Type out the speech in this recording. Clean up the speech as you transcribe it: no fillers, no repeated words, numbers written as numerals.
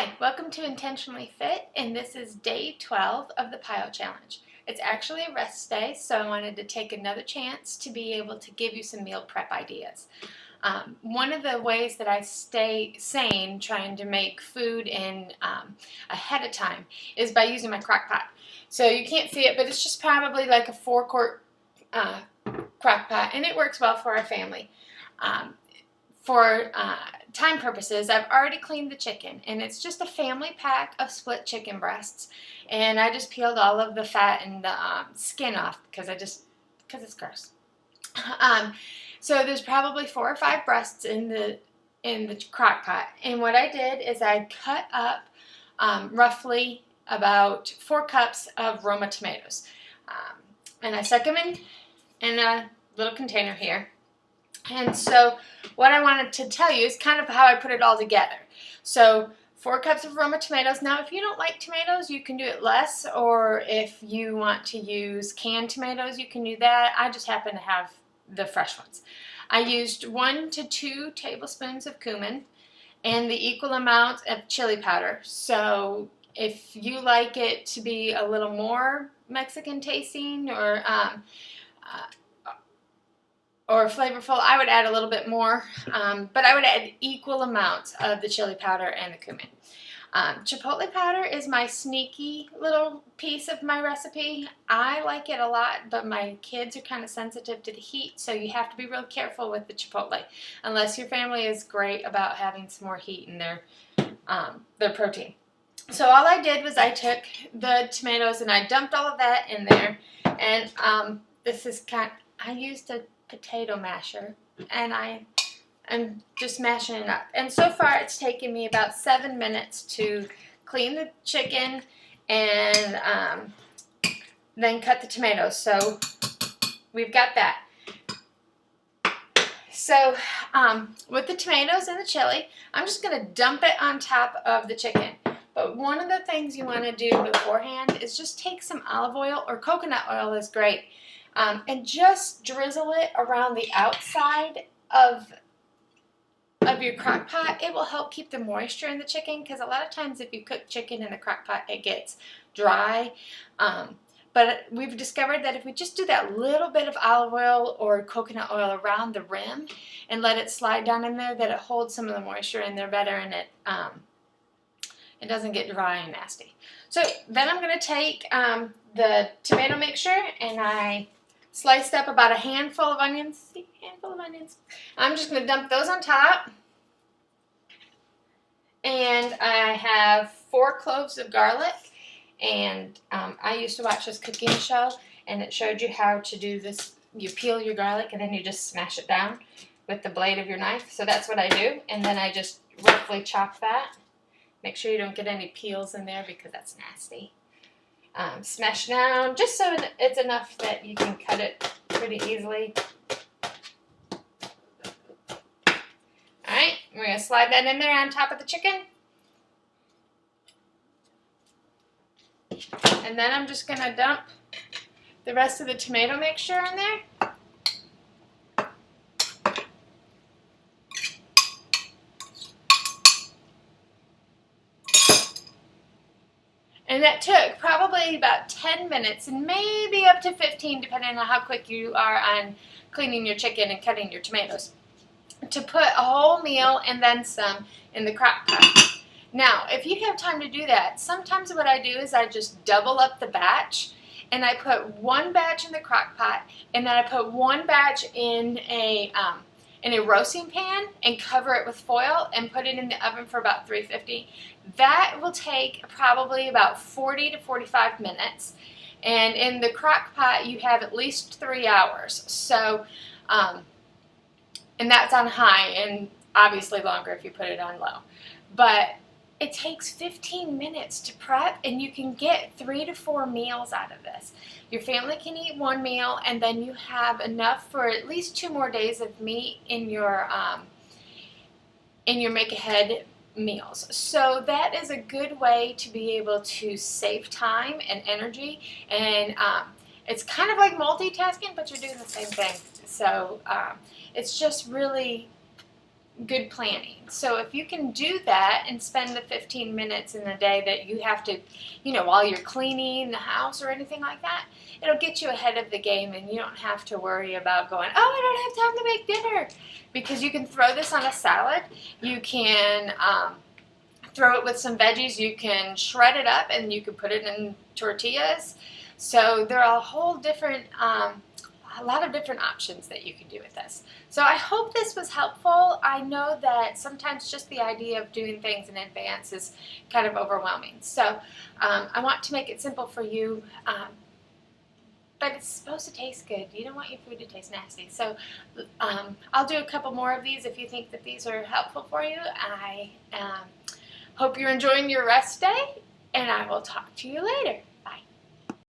Hi, welcome to Intentionally Fit, and this is day 12 of the PiYo challenge. It's actually a rest day, so I wanted to take another chance to be able to give you some meal prep ideas. One of the ways that I stay sane trying to make food in ahead of time is by using my crock pot. So you can't see it, but it's just probably like a 4-quart crock pot, and it works well for our family. For time purposes, I've already cleaned the chicken, and it's just a family pack of split chicken breasts, and I just peeled all of the fat and the skin off because it's gross. So there's probably 4 or 5 breasts in the crock pot, and what I did is I cut up roughly about 4 cups of Roma tomatoes, and I stuck them in a little container here. And so what I wanted to tell you is kind of how I put it all together. So 4 cups of Roma tomatoes. Now if you don't like tomatoes, you can do it less, or if you want to use canned tomatoes, you can do that. I just happen to have the fresh ones. I used 1 to 2 tablespoons of cumin and the equal amount of chili powder. So if you like it to be a little more Mexican tasting or flavorful, I would add a little bit more, but I would add equal amounts of the chili powder and the cumin. Chipotle powder is my sneaky little piece of my recipe. I like it a lot, but my kids are kind of sensitive to the heat, so you have to be real careful with the chipotle, unless your family is great about having some more heat in their protein. So all I did was I took the tomatoes and I dumped all of that in there, and I used a potato masher, and I'm just mashing it up. And so far it's taken me about 7 minutes to clean the chicken and then cut the tomatoes. So we've got that. So with the tomatoes and the chili, I'm just going to dump it on top of the chicken. But one of the things you want to do beforehand is just take some olive oil, or coconut oil is great, and just drizzle it around the outside of your crock pot. It will help keep the moisture in the chicken, because a lot of times if you cook chicken in the crock pot, it gets dry. But we've discovered that if we just do that little bit of olive oil or coconut oil around the rim and let it slide down in there, that it holds some of the moisture in there better, and it doesn't get dry and nasty. So then I'm going to take the tomato mixture, and I sliced up about a handful of onions. See, handful of onions. I'm just going to dump those on top. And I have 4 cloves of garlic. And I used to watch this cooking show, and it showed you how to do this. You peel your garlic, and then you just smash it down with the blade of your knife. So that's what I do. And then I just roughly chop that. Make sure you don't get any peels in there, because that's nasty. Smash down just so it's enough that you can cut it pretty easily. Alright, we're going to slide that in there on top of the chicken. And then I'm just going to dump the rest of the tomato mixture in there. And that took probably about 10 minutes, and maybe up to 15, depending on how quick you are on cleaning your chicken and cutting your tomatoes, to put a whole meal and then some in the crock pot. Now, if you have time to do that, sometimes what I do is I just double up the batch, and I put 1 batch in the crock pot, and then I put 1 batch in a roasting pan and cover it with foil and put it in the oven for about 350. That will take probably about 40 to 45 minutes. And in the crock pot, you have at least 3 hours. So, and that's on high, and obviously longer if you put it on low. But it takes 15 minutes to prep, and you can get 3 to 4 meals out of this. Your family can eat 1 meal, and then you have enough for at least 2 more days of meat in your make-ahead meals. So that is a good way to be able to save time and energy, and it's kind of like multitasking, but you're doing the same thing. So it's just really good planning. So if you can do that and spend the 15 minutes in the day that you have to, while you're cleaning the house or anything like that, it'll get you ahead of the game, and you don't have to worry about going, oh, I don't have time to make dinner, because you can throw this on a salad. You can throw it with some veggies. You can shred it up and you can put it in tortillas. So there are a lot of different options that you can do with this. So I hope this was helpful. I know that sometimes just the idea of doing things in advance is kind of overwhelming. So I want to make it simple for you, but it's supposed to taste good. You don't want your food to taste nasty. So I'll do a couple more of these if you think that these are helpful for you. I hope you're enjoying your rest day, and I will talk to you later.